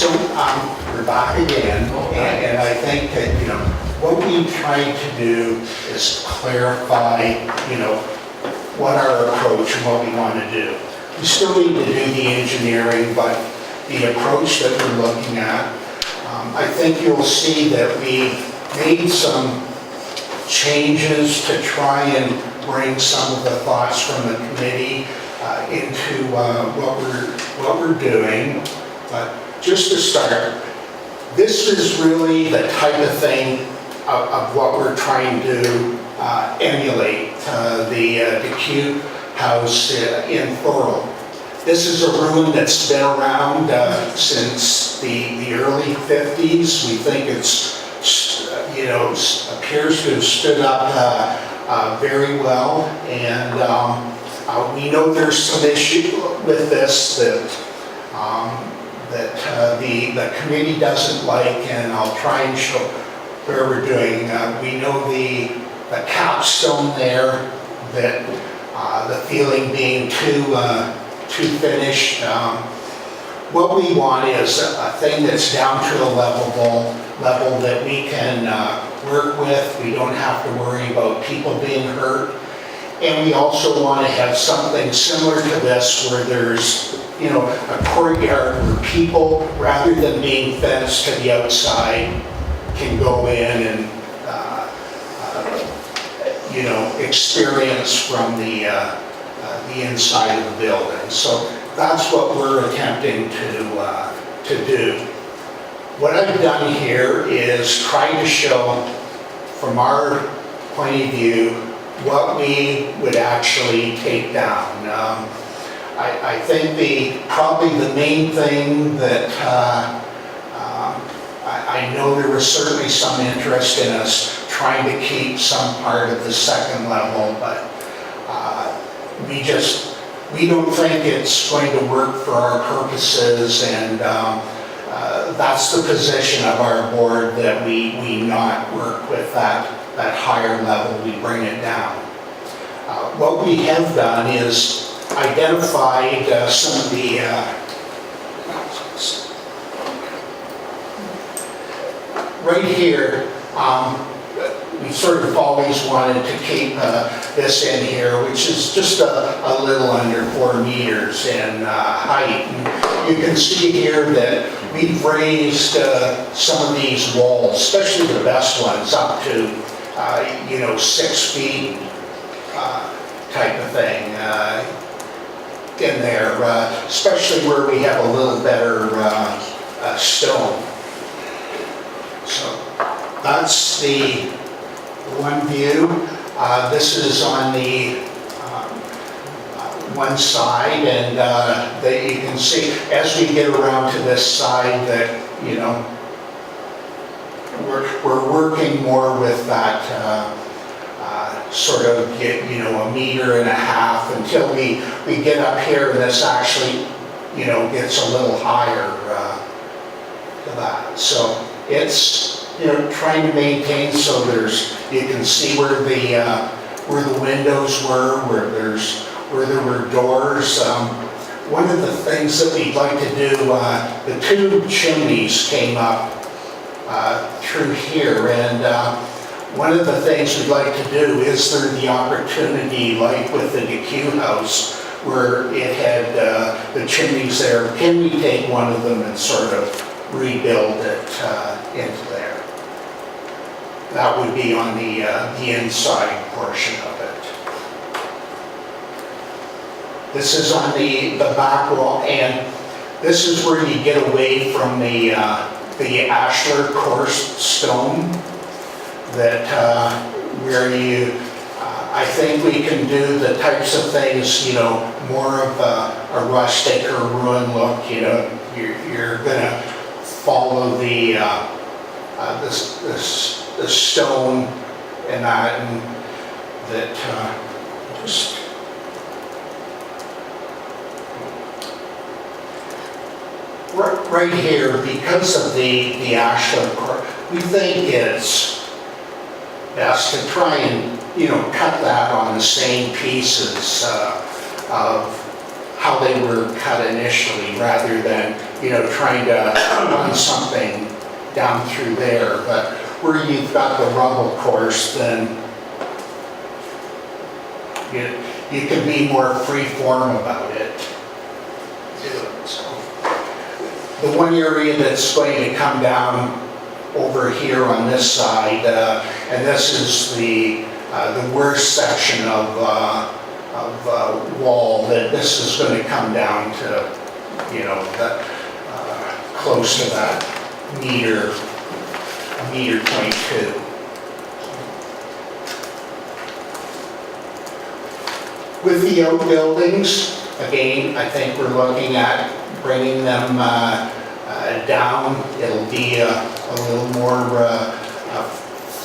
So we're back again, and I think that, what we tried to do is clarify, what our approach and what we want to do. We still need to do the engineering, but the approach that we're looking at, I think you'll see that we made some changes to try and bring some of the thoughts from the committee into what we're doing. But just to start, this is really the type of thing of what we're trying to emulate, the DeCute House in Thorold. This is a ruin that's been around since the early 50s. We think it's, appears to have stood up very well, and we know there's some issue with this that the committee doesn't like, and I'll try and show where we're doing. We know the capstone there, that the feeling being too finished. What we want is a thing that's down to a level that we can work with. We don't have to worry about people being hurt. And we also want to have something similar to this where there's, a courtyard where people, rather than being fenced to the outside, can go in and, experience from the inside of the building. So that's what we're attempting to do. What I've done here is try to show, from our point of view, what we would actually take down. I think probably the main thing that I know there was certainly some interest in us trying to keep some part of the second level, but we don't think it's going to work for our purposes, and that's the position of our board, that we not work with that higher level, we bring it down. What we have done is identified some of the right here. We sort of always wanted to keep this in here, which is just a little under 4 meters in height. And you can see here that we've raised some of these walls, especially the best ones, up to 6 feet type of thing in there, especially where we have a little better stone. So that's the one view. This is on the one side, and that you can see as we get around to this side that we're working more with that sort of get a meter and a half until we get up here, and this actually gets a little higher to that. So it's trying to maintain so you can see where the windows were, where there were doors. One of the things that we'd like to do, the 2 chimneys came up through here, and one of the things we'd like to do, is there the opportunity, like with the DeCute House, where it had the chimneys there, can we take one of them and sort of rebuild it into there? That would be on the inside portion of it. This is on the back wall, and this is where you get away from the ashlar coarse stone, that where I think we can do the types of things, more of a rustic or ruin look. You're gonna follow the stone and that, and that just right here, because of the ashlar, we think it's best to try and cut that on the same pieces of how they were cut initially, rather than, trying to run something down through there. But where you've got the rubble course, then you can be more free form about it. So, the one area that's going to come down over here on this side, and this is the worst section of wall, that this is going to come down to, close to that meter 22. With the outbuildings, again, I think we're looking at bringing them down. It'll be a little more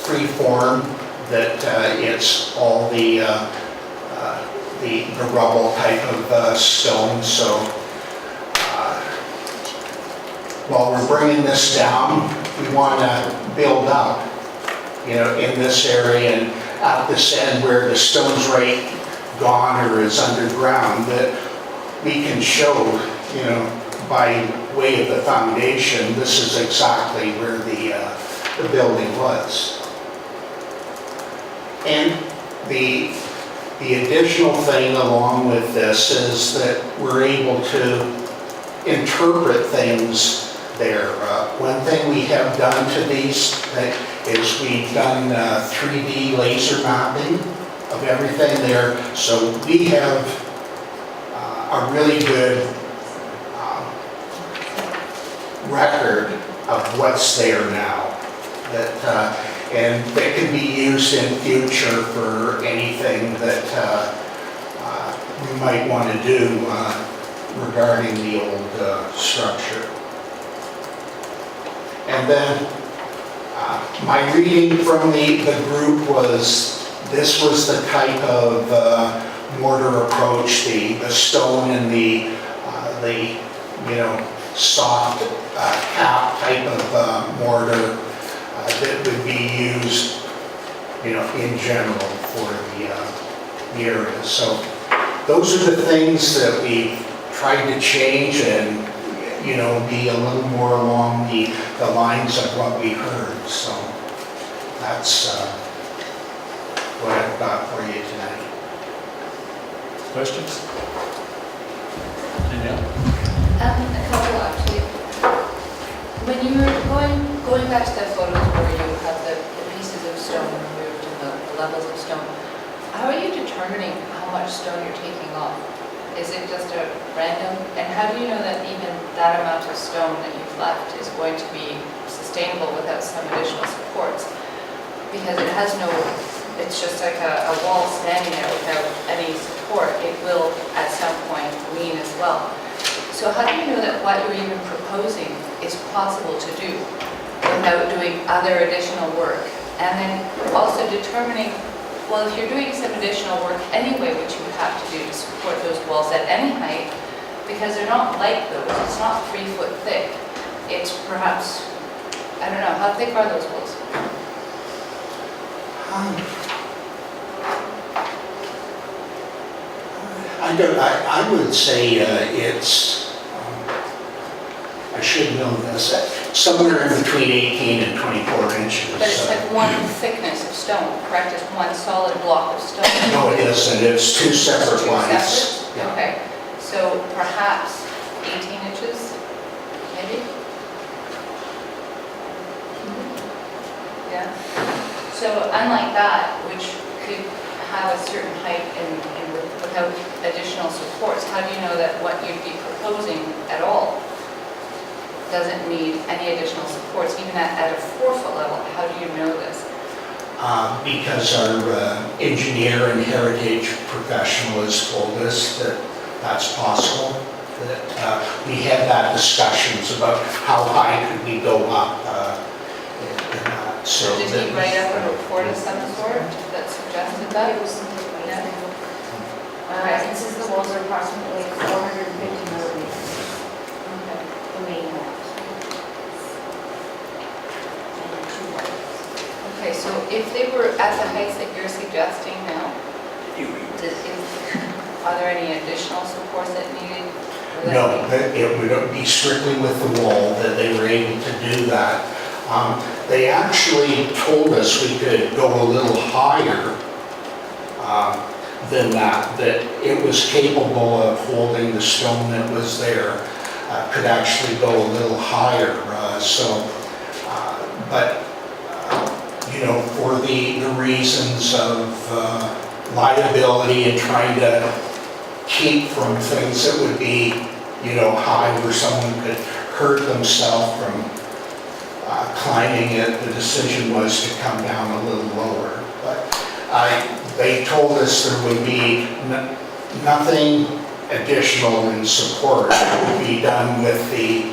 free form, that it's all the rubble type of stone. So while we're bringing this down, we want to build up, in this area, and at this end where the stone's right gone or is underground, that we can show, by way of the foundation, this is exactly where the building was. And the additional thing along with this is that we're able to interpret things there. One thing we have done to these is we've done 3D laser mapping of everything there, so we have a really good record of what's there now, and that can be used in future for anything that we might want to do regarding the old structure. And then my reading from the group was, this was the type of mortar approach, the stone and the soft cap type of mortar that would be used, in general for the area. So those are the things that we tried to change, and be a little more along the lines of what we heard. So that's what I've got for you tonight. Questions? Danielle? A couple actually. When you were going back to the photos where you have the pieces of stone removed and the levels of stone, how are you determining how much stone you're taking off? Is it just a random? And how do you know that even that amount of stone that you've left is going to be sustainable without some additional supports? Because it has no, it's just like a wall standing there without any support. It will at some point lean as well. So how do you know that what you're even proposing is possible to do without doing other additional work? And then also determining, well, if you're doing some additional work anyway, which you have to do to support those walls at any height, because they're not like those, it's not 3 foot thick. It's perhaps, I don't know, how thick are those walls? I would say it's, I should know this, somewhere in between 18 and 24 inches. But it's like one thickness of stone, correct? It's one solid block of stone. No, it isn't. It's two separate Two lines. separate? Yeah. Okay. So perhaps 18 inches, maybe? Yeah. So unlike that, which could have a certain height and without additional supports, how do you know that what you'd be proposing at all doesn't need any additional supports, even at a 4 foot level? How do you know this? Because our engineer and heritage professional has told us that that's possible. That we had that discussions about how high could we go up in that. So did he write up a report of some sort that suggested that? It was something like that. Okay. It says the walls are approximately 450 millimeters, Okay. the main walls. And 2 walls. Okay, so if they were at the heights that you're suggesting now, are there any additional supports that needed? Or that No, need- that it would be strictly with the wall that they were able to do that. They actually told us we could go a little higher than that it was capable of holding the stone that was there, could actually go a little higher. You know, for the reasons of liability and trying to keep from things that would be, you know, high where someone could hurt themselves from climbing it, the decision was to come down a little lower. But they told us there would be nothing additional in support that would be done with the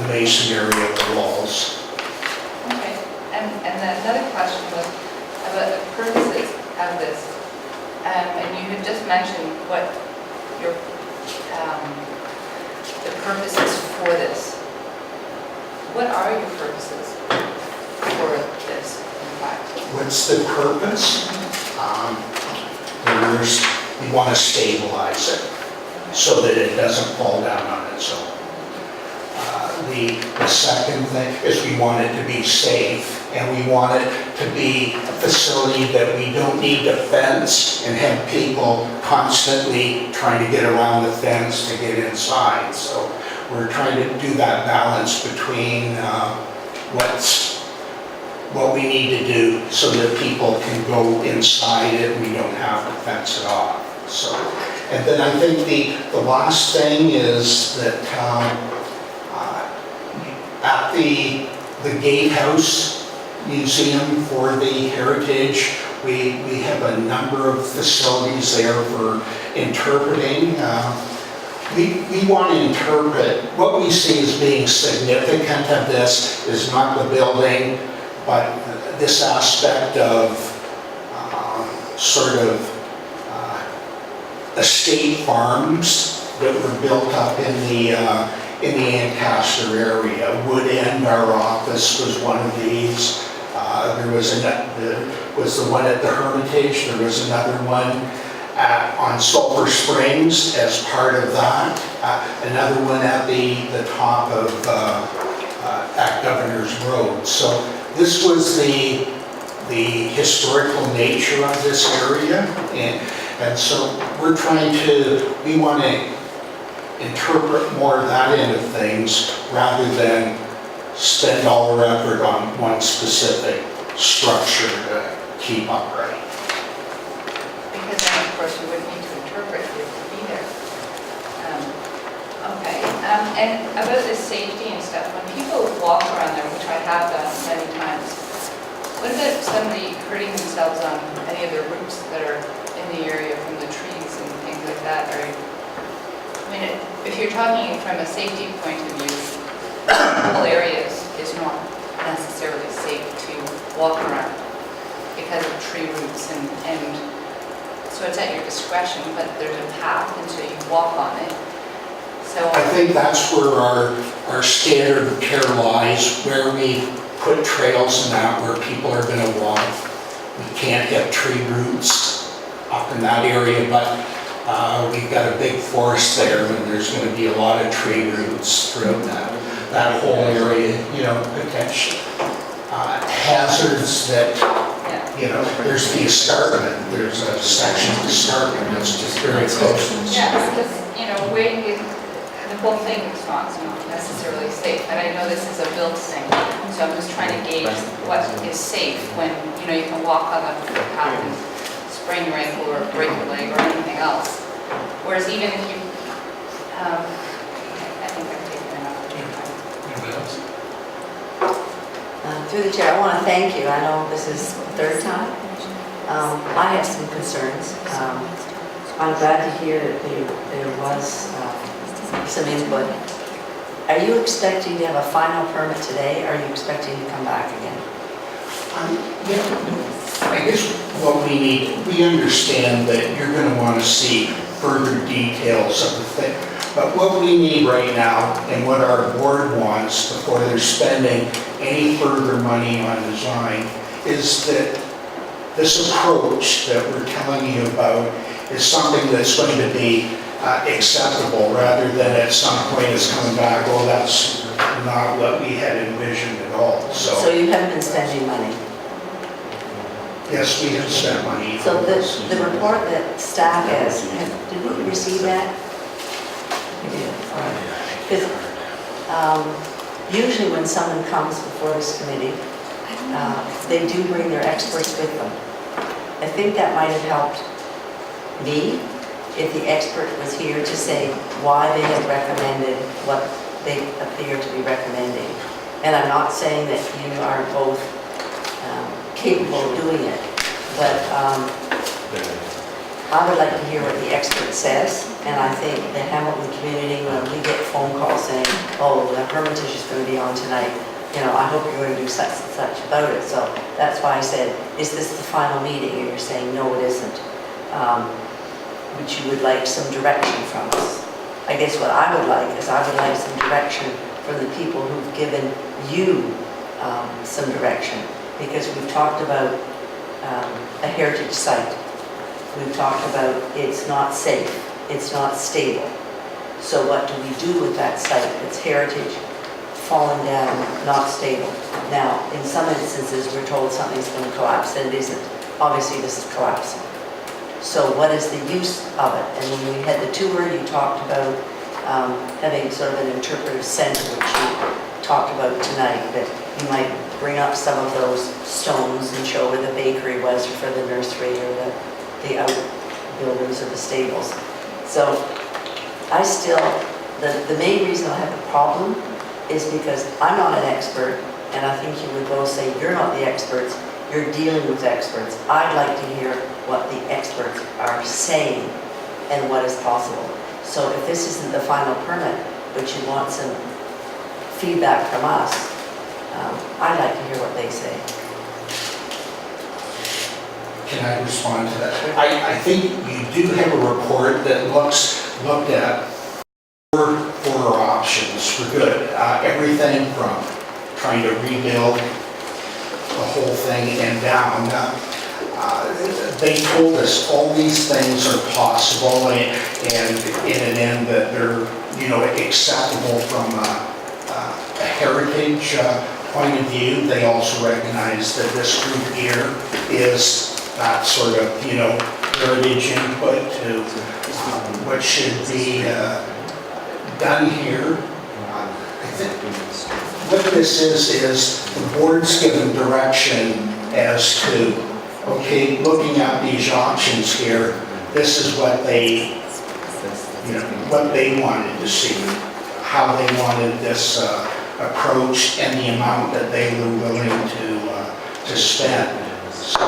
masonry of the walls. Okay, and another question was about the purposes of this. And you had just mentioned what your, the purposes for this. What are your purposes for this, in fact? What's the purpose? We want to stabilize it so that it doesn't fall down on its own. The second thing is we want it to be safe, and we want it to be a facility that we don't need to fence and have people constantly trying to get around the fence to get inside. So we're trying to do that balance between what we need to do so that people can go inside it and we don't have to fence it off. So, and then I think the last thing is that at the Gatehouse Museum for the Heritage, we have a number of facilities there for interpreting. We want to interpret what we see as being significant of this is not the building, but this aspect of sort of estate farms that were built up in the Ancaster area. Wood End, our office, was one of these. There was the one at the Hermitage. There was another one on Sulphur Springs as part of that. Another one at the top of at Governor's Road. So this was the historical nature of this area, and so we want to interpret more of that end of things rather than spend all our effort on one specific structure to keep upright. Because then, of course, you wouldn't need to interpret it to be there. Okay, and about the safety and stuff, when people walk around there, which I have done many times, what about somebody hurting themselves on any of the roots that are in the area from the trees and things like that? Or, I mean, if you're talking from a safety point of view, the whole area is not necessarily safe to walk around because of tree roots and so it's at your discretion, but there's a path and so you walk on it. So I think that's where our standard of care lies, where we put trails and that where people are going to walk. We can't have tree roots up in that area, but we've got a big forest there and there's going to be a lot of tree roots throughout that whole area, you know, potential hazards that, you know, there's the escarpment, there's a section of escarpment that's just very close. yeah, because, you know, the whole thing is not necessarily safe, but I know this is a built thing, so I'm just trying to gauge what is safe when, you know, you can walk on the footpath and sprain your ankle or break your leg or anything else. Whereas even if you, I think I've taken enough of your time. Anybody else? Through the chair, I want to thank you. I know this is the third time. I have some concerns. I'm glad to hear that there was some input. Are you expecting to have a final permit today, or are you expecting to come back again? I guess what we understand that you're going to want to see further details of the thing. But what we need right now, and what our board wants before they're spending any further money on design, is that this approach that we're telling you about is something that's going to be acceptable, rather than at some point it's coming back, well, that's not what we had envisioned at all, So so, you haven't been spending money. yes, we have spent money. So the report that staff has, did we receive that? We did, all right. Because usually when someone comes before this committee, they do bring their experts with them. I think that might have helped me if the expert was here to say why they have recommended what they appear to be recommending. And I'm not saying that you are both capable of doing it, but I would like to hear what the expert says, and I think the Hamilton community, when we get phone calls saying, oh, the Hermitage is going to be on tonight, you know, I hope you're going to do such and such about it. So that's why I said, is this the final meeting? And you're saying, no, it isn't. But you would like some direction from us. I guess what I would like is I would like some direction from the people who've given you some direction. Because we've talked about a heritage site. We've talked about it's not safe, it's not stable. So what do we do with that site that's heritage, falling down, not stable? Now, in some instances, we're told something's going to collapse, and it isn't. Obviously, this is collapsing. So what is the use of it? And when we had the tour, you talked about having sort of an interpretive center, which you talked about tonight, that you might bring up some of those stones and show where the bakery was for the nursery or the outbuildings or the stables. So I still, the main reason I have a problem is because I'm not an expert, and I think you would both say, you're not the experts, you're dealing with experts. I'd like to hear what the experts are saying and what is possible. So if this isn't the final permit, but you want some feedback from us, I'd like to hear what they say. Can I respond to that? I think you do have a report that looked at four options for good. Everything from trying to rebuild the whole thing and down. They told us all these things are possible, and in an end that they're, you know, acceptable from a heritage point of view. They also recognize that this group here is that sort of, you know, heritage input to what should be done here. I think what this is the board's given direction as to, okay, looking at these options here, this is what they, you know, what they wanted to see, how they wanted this approach, and the amount that they were willing to spend. So,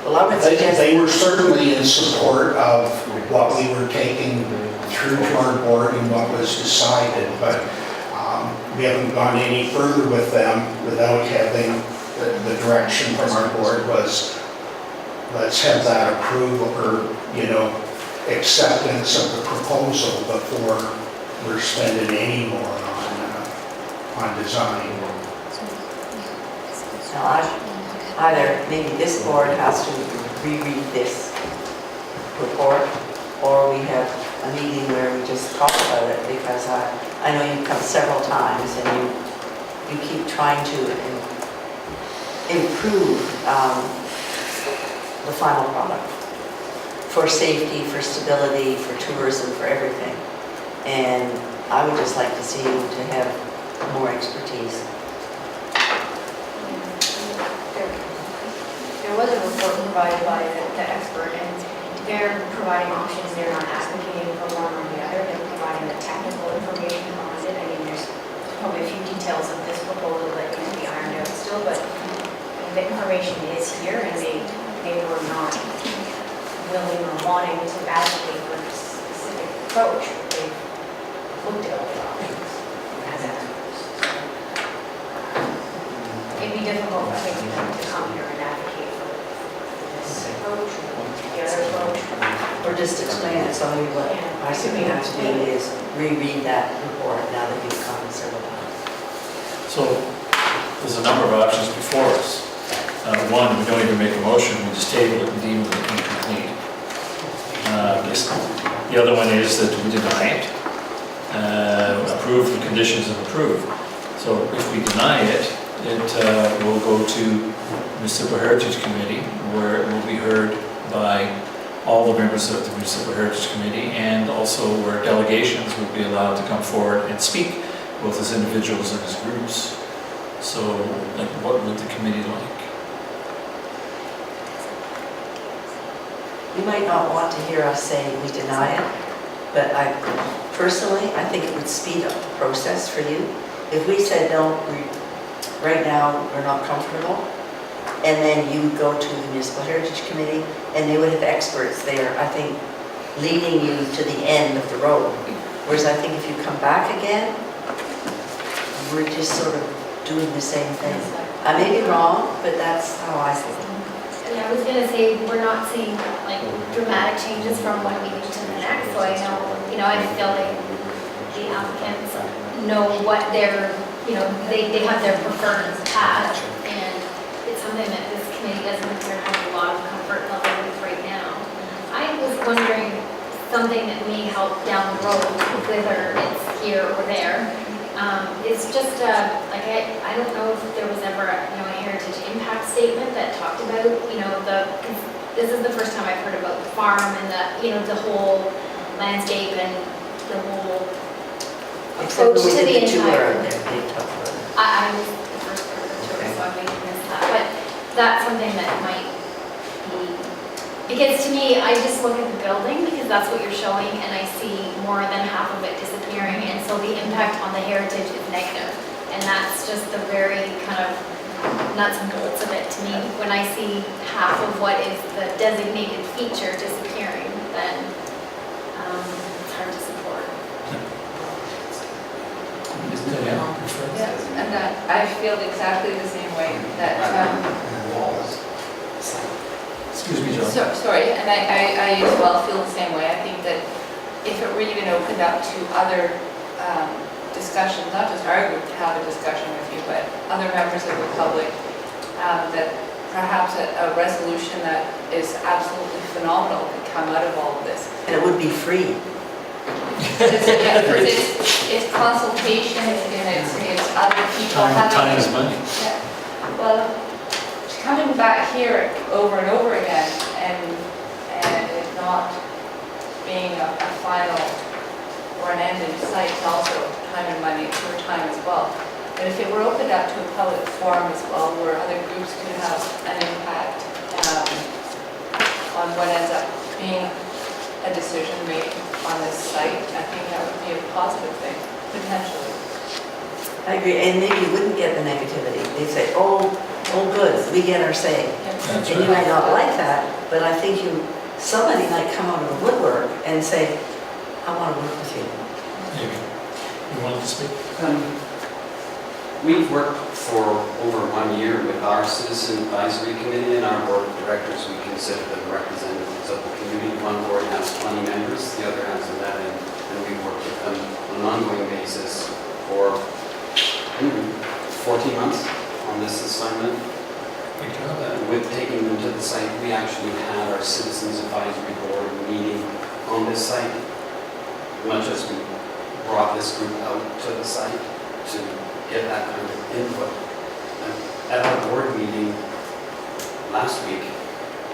Well, I would suggest they were certainly in support of what we were taking through to our board and what was decided, but we haven't gone any further with them without having the direction from our board was, let's have that approval or, you know, acceptance of the proposal before we're spending any more on design. now, either maybe this board has to reread this report, or we have a meeting where we just talk about it, because I know you've come several times and you keep trying to improve the final product for safety, for stability, for tourism, for everything. And I would just like to see you to have more expertise. There was a report provided by the expert, and they're providing options, they're not advocating for one or the other, they're providing the technical information behind it. I mean, there's probably a few details of this proposal that need to be ironed out still, but the information is here, and they were not willing or wanting to advocate for a specific approach. They've looked at other options as experts. It'd be difficult, I think, to come here and advocate for this approach or the other approach. Or just explain it, so maybe what I suggest to do is reread that report now that you've come several times. So there's a number of options before us. One, we don't even make a motion, we just table it and deem it incomplete. Yes. The other one is that we deny it, approve the conditions of approve. So if we deny it, it will go to the Municipal Heritage Committee, where it will be heard by all the members of the Municipal Heritage Committee, and also where delegations will be allowed to come forward and speak, both as individuals and as groups. So, like, what would the committee like? You might not want to hear us say we deny it, but personally, I think it would speed up the process for you. If we said, no, right now, we're not comfortable, and then you would go to the Municipal Heritage Committee, and they would have experts there, I think, leading you to the end of the road. Whereas I think if you come back again, we're just sort of doing the same thing. I may be wrong, but that's how I feel. And I was gonna say, we're not seeing like dramatic changes from one meeting to the next, so I know, I feel like the applicants know what their, they have their preferred path, and it's something that this committee doesn't appear to have a lot of comfort level with right now. I was wondering, something that may help down the road, whether it's here or there, it's just, like, I don't know if there was ever, a heritage impact statement that talked about, this is the first time I've heard about the farm and the whole landscape and the whole Except approach when we to the did the tour entire. out there, they talked about it. I was the first part of the tour, so I may have missed that, but that's something that might be, because to me, I just look at the building, because that's what you're showing, and I see more than half of it disappearing, and so the impact on the heritage is negative, and that's just the very kind of nuts and bolts of it to me. When I see half of what is the designated feature disappearing, then it's hard to support. Yes, and I feel exactly the same way, that, Excuse me, John. sorry, and I as well feel the same way. I think that if it were even opened up to other discussions, not just our group to have a discussion with you, but other members of the public, that perhaps a resolution that is absolutely phenomenal could come out of all of this. And it would be free. Because it's consultation, and it's other people having. Time is money. Yeah. Well, coming back here over and over again, and it not being a final or an end in sight, is also time and money, your time as well. But if it were opened up to a public forum as well, where other groups could have an impact on what ends up being a decision made on this site, I think that would be a positive thing, potentially. I agree, and maybe you wouldn't get the negativity. They'd say, oh, good, we get our say. That's And you might not like that, but I think somebody might come out of the woodwork and say, I want to work with you. Maybe. You wanted to speak? We've worked for over 1 year with our Citizen Advisory Committee and our Board of Directors. We consider them representatives of the community. One board has 20 members, the other has 11, and we work with them on an ongoing basis for 14 months on this assignment. With taking them to the site, we actually had our Citizens Advisory Board meeting on this site, much as we brought this group out to the site to get that kind of input. And at our board meeting last week,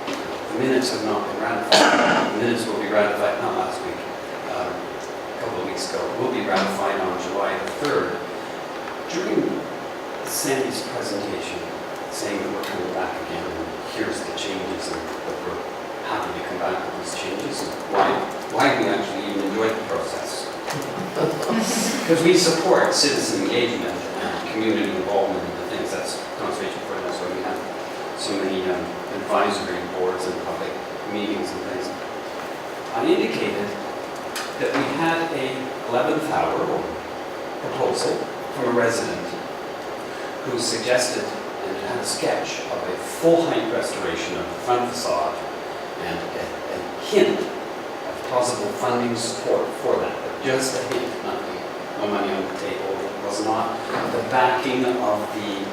the minutes have not been ratified. The minutes will be ratified, not last week, a couple of weeks ago, will be ratified on July the 3rd. During Sandy's presentation, saying that we're coming back again, and here's the changes, and that we're happy to come back with these changes, and why we actually even enjoy the process. Because we support citizen engagement and community involvement in the things. That's conservation for us, why we have so many advisory boards and public meetings and things. I indicated that we had a 11th hour proposal from a resident who suggested and had a sketch of a full-height restoration of the front facade and a hint of possible funding support for that. But just a hint, no money on the table. It was not the backing of the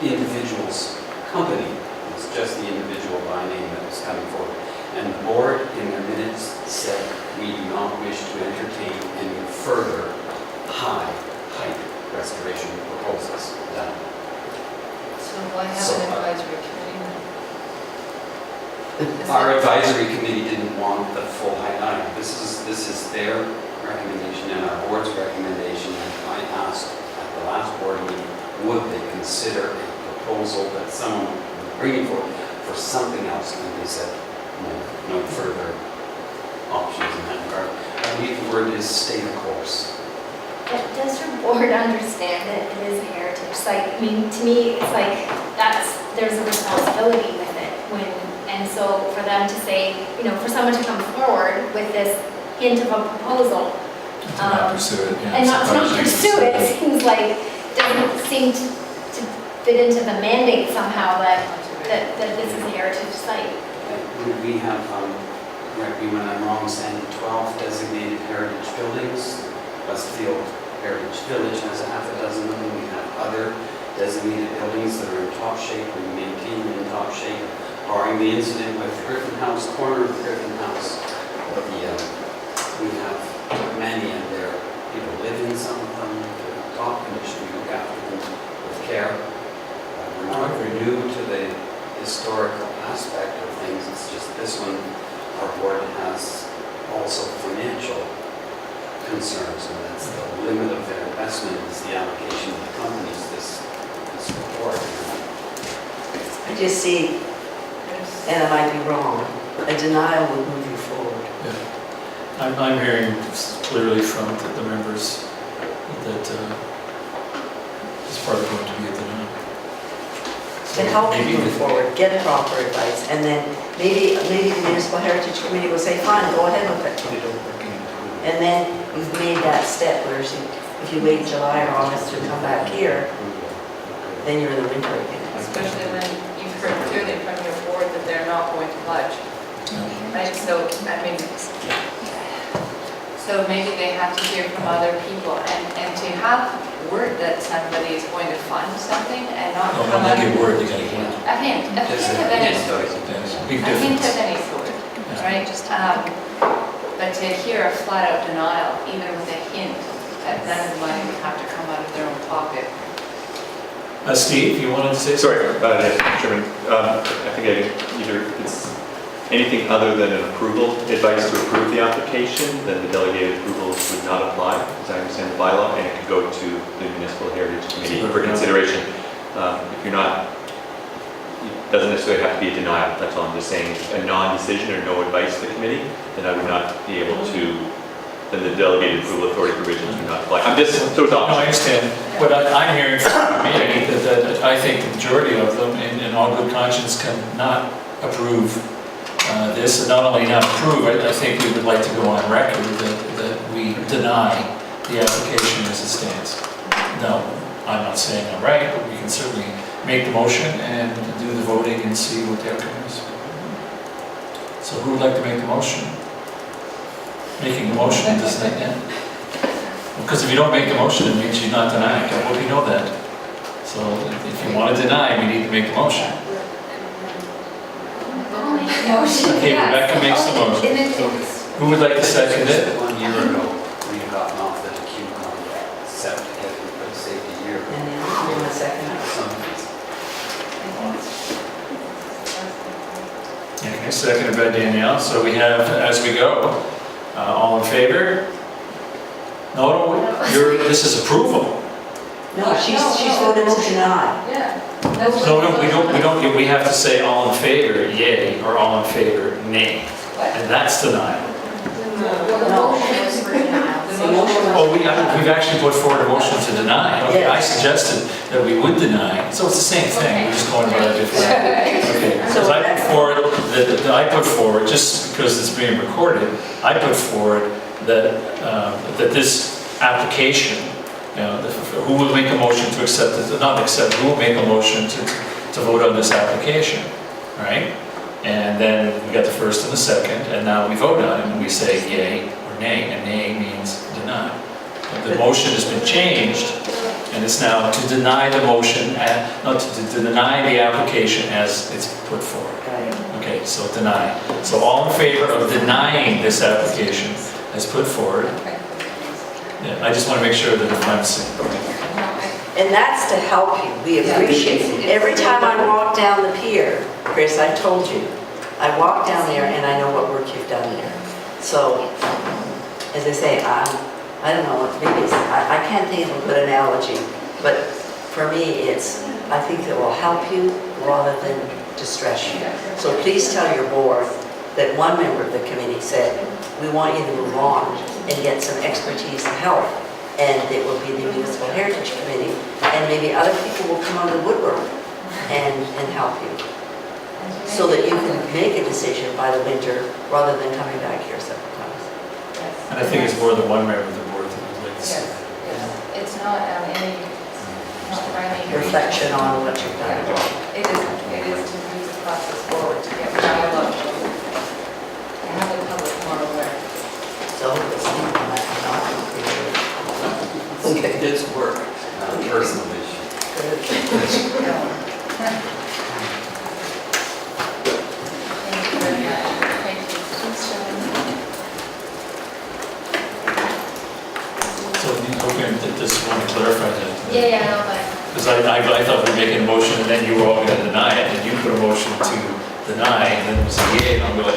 individual's company. It was just the individual by name that was coming forward. And the board in their minutes said, we do not wish to entertain any further height restoration proposals. Done. So why have So, an advisory committee? Is Our it- advisory committee didn't want the full height item. This is their recommendation and our board's recommendation. And I asked at the last board meeting, would they consider a proposal that someone would bring forward for something else? And they said, no further options in that regard. I believe the word is stay the course. But does your board understand that it is a heritage site? I mean, to me, it's like, there's a responsibility with it and so for them to say, for someone to come forward with this hint of a proposal, To not pursue it, yeah. and not surprising. pursue it, seems like, doesn't seem to fit into the mandate somehow that this is a heritage site. We have, correct me when I'm wrong, Sandy, 12 designated heritage buildings. Westfield Heritage Village has a half a dozen of them. We have other designated buildings that are in top shape. We maintain them in top shape, barring the incident with Griffin House, corner of Griffin House. We have many, and there people live in some of them. They're in top condition. We look after them with care. We're not very new to the historical aspect of things. It's just this one, our board has also financial concerns, and that's the limit of their investment is the allocation of the companies this report. I just see, and I might be wrong, a denial will move you forward. Yeah. I'm hearing clearly from the members that it's probably going to be a denial. To help you move forward, get proper advice, and then maybe the Municipal Heritage Committee will say, fine, go ahead with it. And then you've made that step, whereas if you wait July or August to come back here, then you're in the winter again. Especially when you've heard clearly from your board that they're not going to budge, right? So, so maybe they have to hear from other people, and to have word that somebody is going to fund something and not No, come don't out. make it word, you gotta hint. A hint of any sort. There's a big A hint difference. of any sort, right? But to hear a flat out denial, even with a hint, that none of the money would have to come out of their own pocket. Steve, you wanted to say? Sorry, yes, Chairman. I think either it's anything other than an approval, advice to approve the application, then the delegated approvals would not apply, as I understand the bylaw, and it could go to the Municipal Heritage Committee for consideration. If you're not, it doesn't necessarily have to be a denial. That's all I'm just saying. A non-decision or no advice to the committee, then I would not be able to, then the delegated approval authority provisions would not apply. I'm just, so it's No, I optional. understand. What I'm hearing from me, that I think the majority of them, in all good conscience, cannot approve this, and not only not approve it, I think we would like to go on record that we deny the application as it stands. No, I'm not saying I'm right, but we can certainly make the motion and do the voting and see what the outcome is. So who would like to make the motion? Making the motion does that end? Because if you don't make the motion, it means you're not denying. I hope you know that. So if you want to deny, we need to make the motion. Okay, Rebecca makes the motion. Who would like to second it? 1 year ago, we had gotten off the queue contract, set to get it, but saved a year. And then you want a second? Okay, seconded by Danielle. So we have, as we go, all in favor? No, this is approval. No, she's voted to deny. Yeah. No, we have to say all in favor, yay, or all in favor, nay. And that's denial. Well, the motion was for denial. The motion was- Oh, we've actually put forward a motion to deny. Okay, I Yes. suggested that we would deny, so it's the same thing, we're just going about it differently. Okay, so I put forward, just because it's being recorded, I put forward that this application, who will make a motion to accept it, not accept, who will make a motion to vote on this application, right? And then we got the first and the second, and now we vote on it, and we say yay or nay, and nay means deny. The motion has been changed, and it's now to deny the motion, not to deny the application as it's put forward. Got it. Okay, Okay, so deny. So all in favor of denying this application as put forward? Yeah, I just want to make sure that if I'm saying, And that's to help you, we appreciate it. Every time I walk down the pier, Chris, I told you, I walk down there and I know what work you've done there. So, as I say, I don't know, maybe it's, I can't think of a good analogy, but for me, it's, I think it will help you rather than distress you. So please tell your board that one member of the committee said, we want you to move on and get some expertise and help. And it will be the Municipal Heritage Committee, and maybe other people will come out of the woodwork and help you. So that you can make a decision by the winter rather than coming back here several times. and I think it's more than one member of the board that would like to see. Yes, yes. It's not any, not finding. Reflection on what you've done. It is to move the process forward, to get dialogue, to have the public more aware. So it's not okay. It's work, not a personal issue. Thank you very much. Thank you. So I just want to clarify that. Yeah, no, but. Because I thought we were making a motion and then you were all going to deny it, and you put a motion to deny, and then it was a yay, and I'm going,